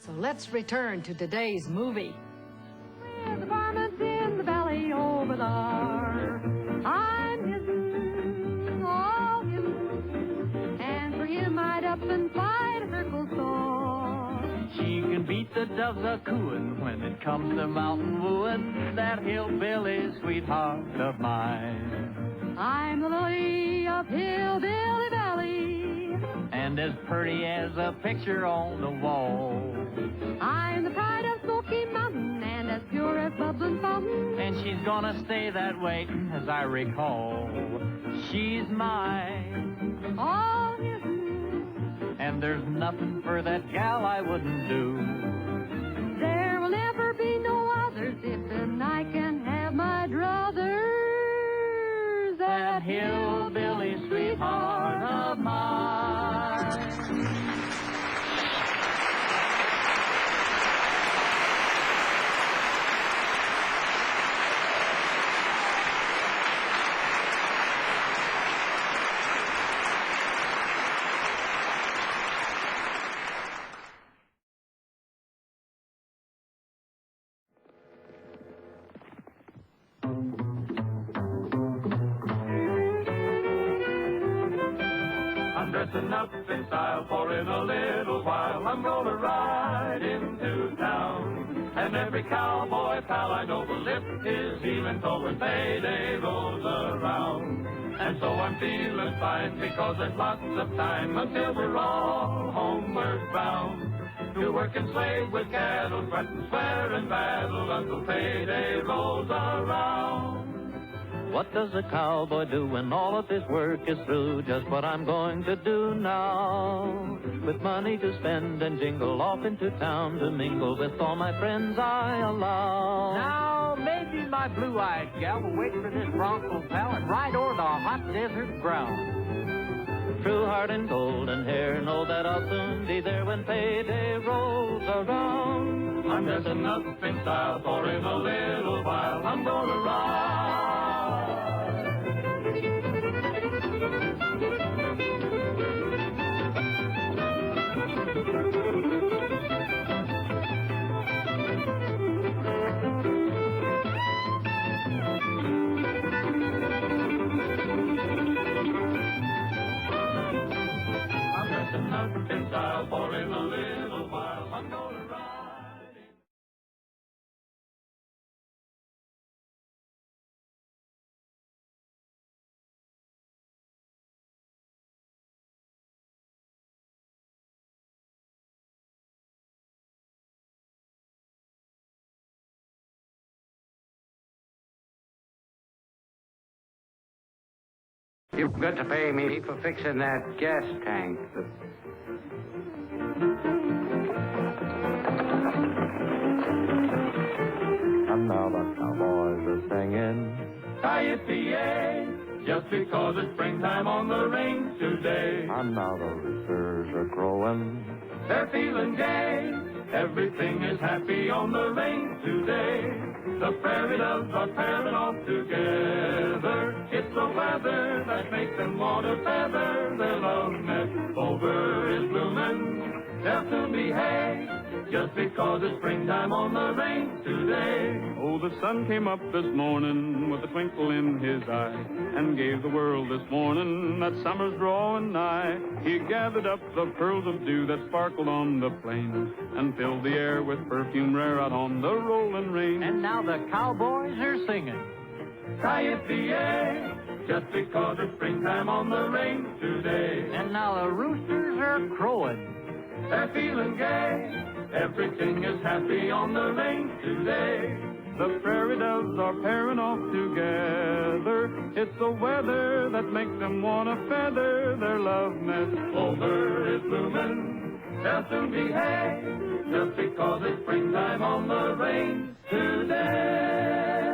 So let's return to today's movie. The varmint's in the valley over there. I'm hidden, all hidden, and for him I'd up and fight a circle sore. She can beat the doves a-cooing when it comes to mountain wooing, that hillbilly sweetheart of mine. I'm the lily of Hillbilly Valley, and as pretty as a picture on the wall. I'm the pride of Smoky Mountain, and as pure as bubbling fountain, and she's gonna stay that way, as I recall. She's mine, all hidden, and there's nothing for that gal I wouldn't do. There will never be no others if and I can have my druthers. That hillbilly sweetheart of mine. Dressing up in style, for in a little while I'm gonna ride into town. And every cowboy pal I know will lift his heel and toe when payday rolls around. And so I'm feeling fine because there's lots of time until we're all homeward bound. To work and slave with cattle, sweat and swear and battle until payday rolls around. What does a cowboy do when all of his work is through? Just what I'm going to do now. With money to spend and jingle off into town to mingle with all my friends I allow. Now, maybe my blue-eyed gal will wait for this bronco pal and ride over the hot desert ground. True heart and golden hair, know that I'll soon be there when payday rolls around. I'm dressing up in style, for in a little while I'm gonna ride. I'm dressing up in style, for in a little while I'm gonna ride. You've got to pay me for fixing that gas tank. And now the cowboys are singing. Yippee-yay, just because it's springtime on the range today. And now the roosters are crowing. They're feeling gay, everything is happy on the range today. The prairie doves are pairing off together. It's the weather that makes them want to feather their love nest. Clover is blooming, they'll soon be hay, just because it's springtime on the range today. Oh, the sun came up this morning with a twinkle in his eye and gave the world this morning that summer's drawing nigh. He gathered up the pearls of dew that sparkled on the plain and filled the air with perfume rare out on the rolling rain. And now the cowboys are singing. Yippee-yay, just because it's springtime on the range today. And now the roosters are crowing. They're feeling gay, everything is happy on the range today. The prairie doves are pairing off together. It's the weather that makes them want to feather their love nest. Clover is blooming, they'll soon be hay, just because it's springtime on the range today.